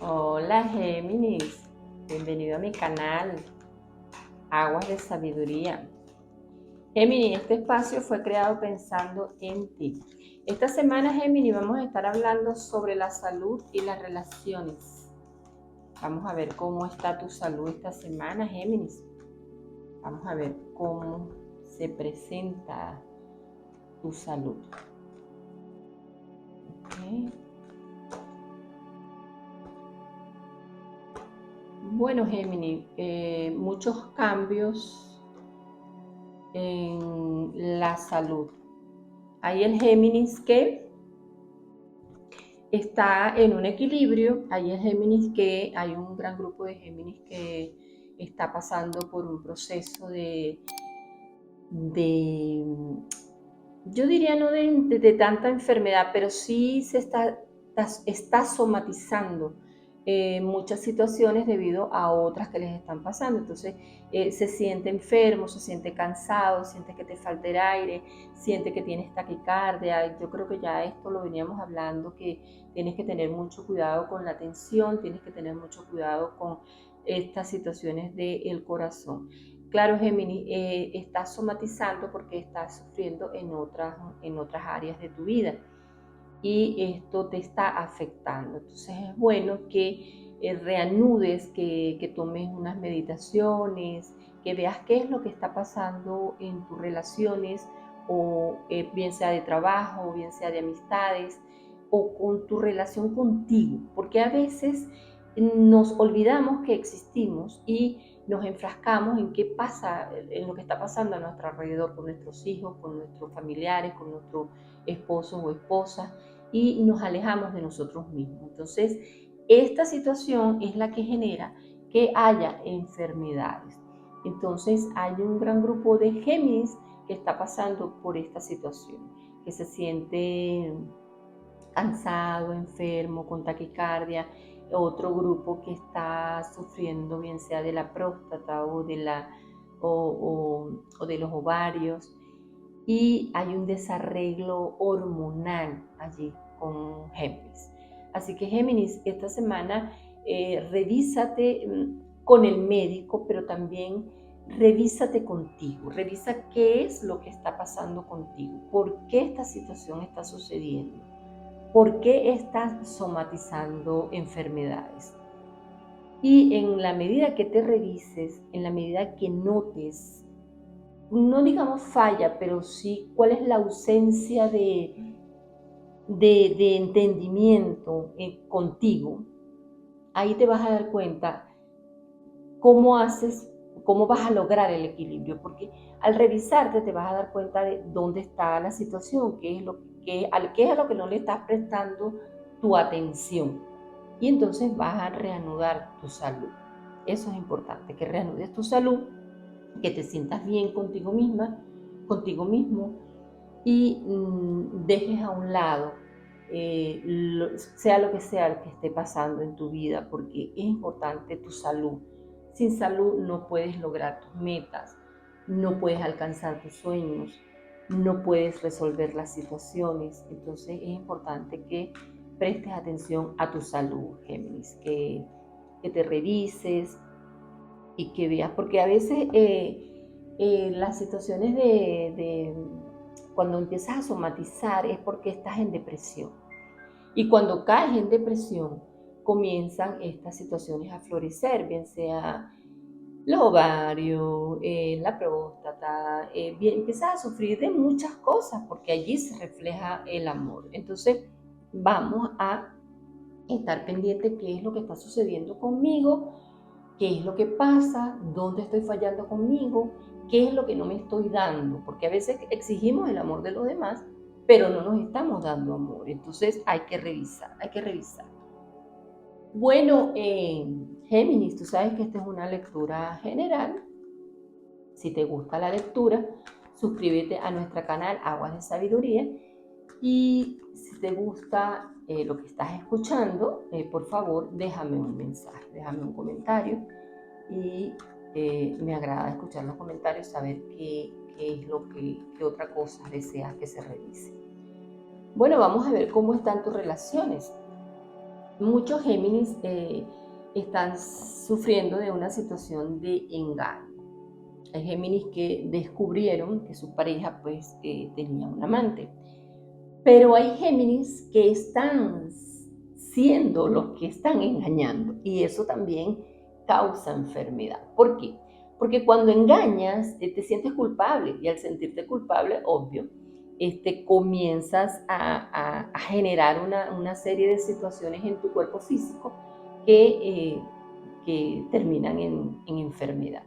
Hola Géminis, bienvenido a mi canal Aguas de Sabiduría. Géminis, este espacio fue creado pensando en ti. Esta semana, Géminis, vamos a estar hablando sobre la salud y las relaciones. Vamos a ver cómo está tu salud esta semana, Géminis. Vamos a ver cómo se presenta tu salud. Okay. Bueno, Géminis, muchos cambios en la salud. Hay el Géminis que está en un equilibrio, hay el Géminis que hay un gran grupo de Géminis que está pasando por un proceso de yo diría no de tanta enfermedad, pero sí se está somatizando muchas situaciones debido a otras que les están pasando. Entonces se siente enfermo, se siente cansado, siente que te falta el aire, siente que tienes taquicardia. Yo creo que ya esto lo veníamos hablando, que tienes que tener mucho cuidado con la tensión, tienes que tener mucho cuidado con estas situaciones del corazón. Claro, Géminis, estás somatizando porque estás sufriendo en otras áreas de tu vida y esto te está afectando. Entonces es bueno que reanudes, que tomes unas meditaciones, que veas qué es lo que está pasando en tus relaciones, o bien sea de trabajo, o bien sea de amistades, o con tu relación contigo, porque a veces nos olvidamos que existimos y nos enfrascamos en qué pasa, en lo que está pasando a nuestro alrededor, con nuestros hijos, con nuestros familiares, con nuestros esposos o esposas, y nos alejamos de nosotros mismos. Entonces, esta situación es la que genera que haya enfermedades. Entonces, hay un gran grupo de Géminis que está pasando por esta situación, que se siente cansado, enfermo, con taquicardia. Otro grupo que está sufriendo bien sea de la próstata o de los ovarios, y hay un desarreglo hormonal allí con Géminis. Así que Géminis, esta semana revísate con el médico, pero también revísate contigo, revisa qué es lo que está pasando contigo, por qué esta situación está sucediendo, por qué estás somatizando enfermedades. Y en la medida que te revises, en la medida que notes, no digamos falla, pero sí cuál es la ausencia de entendimiento contigo, ahí te vas a dar cuenta cómo haces, cómo vas a lograr el equilibrio, porque al revisarte te vas a dar cuenta de dónde está la situación, qué es a lo que no le estás prestando tu atención, y entonces vas a reanudar tu salud. Eso es importante, que reanudes tu salud, que te sientas bien contigo misma, contigo mismo, y dejes a un lado sea lo que esté pasando en tu vida, porque es importante tu salud. Sin salud no puedes lograr tus metas, no puedes alcanzar tus sueños, no puedes resolver las situaciones. Entonces es importante que prestes atención a tu salud, Géminis, que te revises y que veas, porque a veces las situaciones cuando empiezas a somatizar es porque estás en depresión. Y cuando caes en depresión, comienzan estas situaciones a florecer, bien sea los ovarios, la próstata, empiezas a sufrir de muchas cosas porque allí se refleja el amor. Entonces, vamos a estar pendiente qué es lo que está sucediendo conmigo, qué es lo que pasa, dónde estoy fallando conmigo, qué es lo que no me estoy dando, porque a veces exigimos el amor de los demás, pero no nos estamos dando amor. Entonces hay que revisar, hay que revisar. Bueno, Géminis, tú sabes que esta es una lectura general. Si te gusta la lectura, suscríbete a nuestro canal Aguas de Sabiduría, y si te gusta lo que estás escuchando, por favor déjame un mensaje, déjame un comentario, y me agrada escuchar los comentarios, saber qué es qué otra cosa deseas que se revise. Bueno, vamos a ver cómo están tus relaciones. muchos Géminis están sufriendo de una situación de engaño. Hay Géminis que descubrieron que su pareja pues tenía un amante. Pero hay Géminis que están siendo los que están engañando y eso también causa enfermedad. ¿Por qué? Porque cuando engañas te sientes culpable y al sentirte culpable, obvio, comienzas a generar una serie de situaciones en tu cuerpo físico que terminan en enfermedad.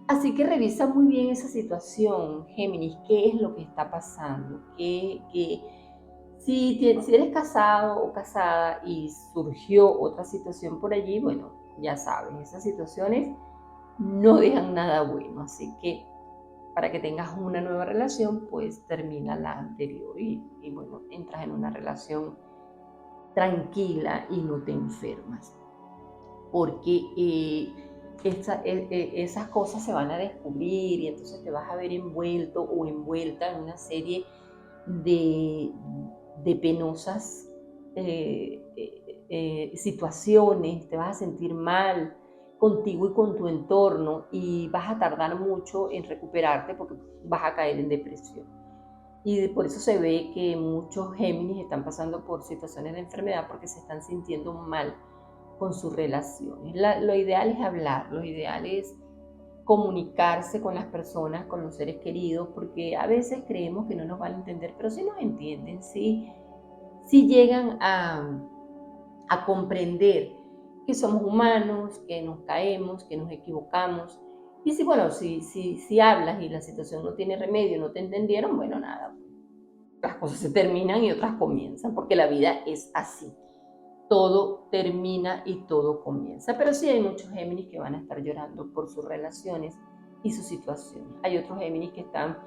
Así que revisa muy bien esa situación, Géminis, qué es lo que está pasando, si eres casado o casada y surgió otra situación por allí, bueno, ya sabes, esas situaciones no dejan nada bueno, así que para que tengas una nueva relación, pues termina la anterior y bueno, entras en una relación tranquila y no te enfermas, porque esas cosas se van a descubrir y entonces te vas a ver envuelto o envuelta en una serie de penosas situaciones, te vas a sentir mal contigo y con tu entorno y vas a tardar mucho en recuperarte porque vas a caer en depresión. Y por eso se ve que muchos Géminis están pasando por situaciones de enfermedad porque se están sintiendo mal con sus relaciones. Lo ideal es hablar, lo ideal es comunicarse con las personas, con los seres queridos, porque a veces creemos que no nos van a entender, pero sí nos entienden, sí llegan a comprender que somos humanos, que nos caemos, que nos equivocamos. Y si hablas y la situación no tiene remedio, no te entendieron, bueno, nada, las cosas se terminan y otras comienzan, porque la vida es así. Todo termina y todo comienza. Pero sí hay muchos Géminis que van a estar llorando por sus relaciones y sus situaciones. Hay otros Géminis que están,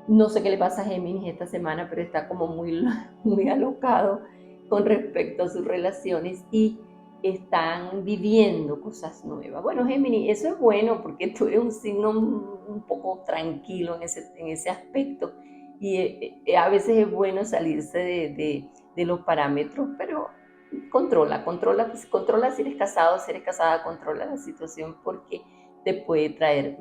no sé qué le pasa a Géminis esta semana, pero está como muy, muy alocado con respecto a sus relaciones y están viviendo cosas nuevas. Bueno, Géminis, eso es bueno porque tú eres un signo un poco tranquilo en ese aspecto y a veces es bueno salirse de los parámetros, pero controla si eres casado, si eres casada, controla la situación porque te puede traer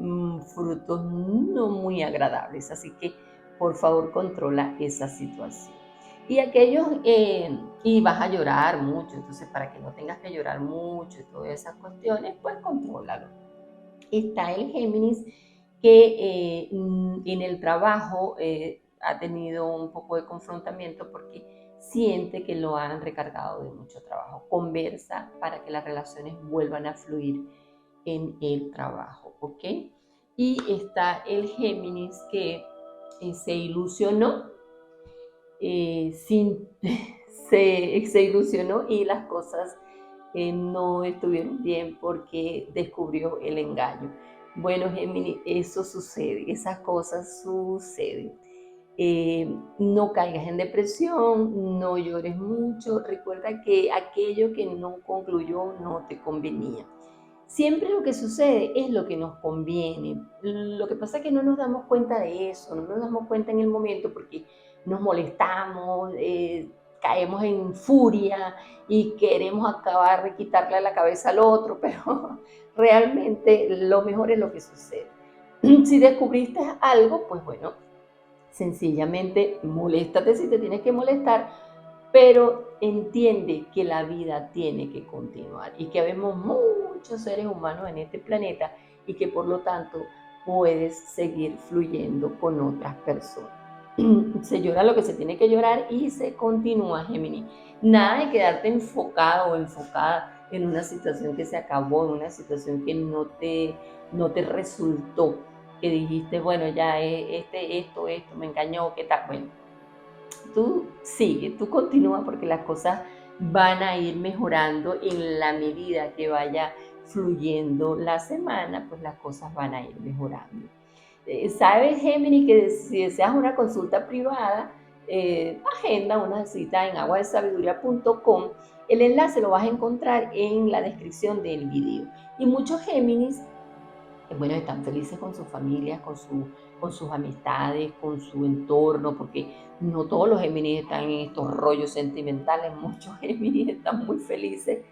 frutos no muy agradables. Así que, por favor, controla esa situación. Y aquellos, y vas a llorar mucho, entonces para que no tengas que llorar mucho y todas esas cuestiones, pues contrólalo. Está el Géminis que en el trabajo ha tenido un poco de confrontamiento porque siente que lo han recargado de mucho trabajo. Conversa para que las relaciones vuelvan a fluir en el trabajo, ¿ok? Y está el Géminis que se ilusionó, se ilusionó y las cosas no estuvieron bien porque descubrió el engaño. Bueno, Géminis, eso sucede, esas cosas suceden. No caigas en depresión, no llores mucho, recuerda que aquello que no concluyó no te convenía. Siempre lo que sucede es lo que nos conviene. Lo que pasa es que no nos damos cuenta de eso, no nos damos cuenta en el momento porque nos molestamos, caemos en furia y queremos acabar de quitarle la cabeza al otro, pero realmente lo mejor es lo que sucede. Si descubriste algo, pues bueno, sencillamente moléstate si te tienes que molestar, pero entiende que la vida tiene que continuar y que habemos muchos seres humanos en este planeta y que por lo tanto puedes seguir fluyendo con otras personas. Se llora lo que se tiene que llorar y se continúa, Géminis. Nada de quedarte enfocado o enfocada en una situación que se acabó, en una situación que no te resultó, que dijiste, bueno, ya esto me engañó, ¿qué tal? Bueno, tú sigue, tú continúa porque las cosas van a ir mejorando en la medida que vaya fluyendo la semana, pues las cosas van a ir mejorando. ¿Sabes, Géminis, que si deseas una consulta privada, agenda una cita en aguadesabiduría.com? El enlace lo vas a encontrar en la descripción del video. Y muchos Géminis bueno, están felices con sus familias, con sus amistades, con su entorno, porque no todos los Géminis están en estos rollos sentimentales, muchos Géminis están muy felices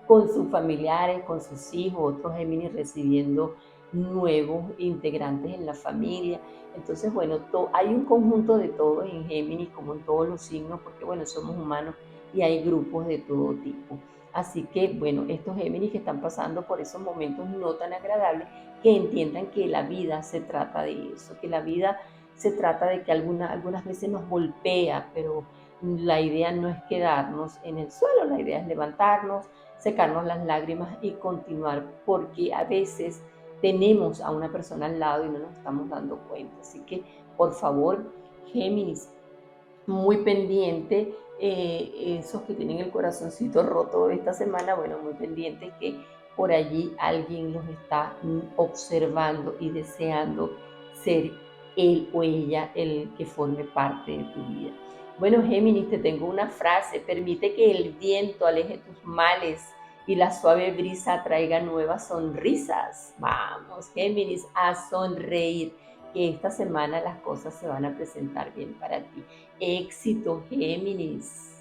con sus familiares, con sus hijos, otros Géminis recibiendo nuevos integrantes en la familia. Entonces, bueno, hay un conjunto de todo en Géminis, como en todos los signos, porque bueno, somos humanos y hay grupos de todo tipo. Así que, bueno, estos Géminis que están pasando por esos momentos no tan agradables, que entiendan que la vida se trata de eso, que la vida se trata de que algunas veces nos golpea, pero la idea no es quedarnos en el suelo, la idea es levantarnos, secarnos las lágrimas y continuar, porque a veces tenemos a una persona al lado y no nos estamos dando cuenta. Así que, por favor, Géminis, muy pendiente, esos que tienen el corazoncito roto esta semana, bueno, muy pendiente que por allí alguien los está observando y deseando ser él o ella el que forme parte de tu vida. Bueno, Géminis, te tengo una frase: permite que el viento aleje tus males y la suave brisa traiga nuevas sonrisas. Vamos, Géminis, a sonreír, que esta semana las cosas se van a presentar bien para ti. Éxito, Géminis.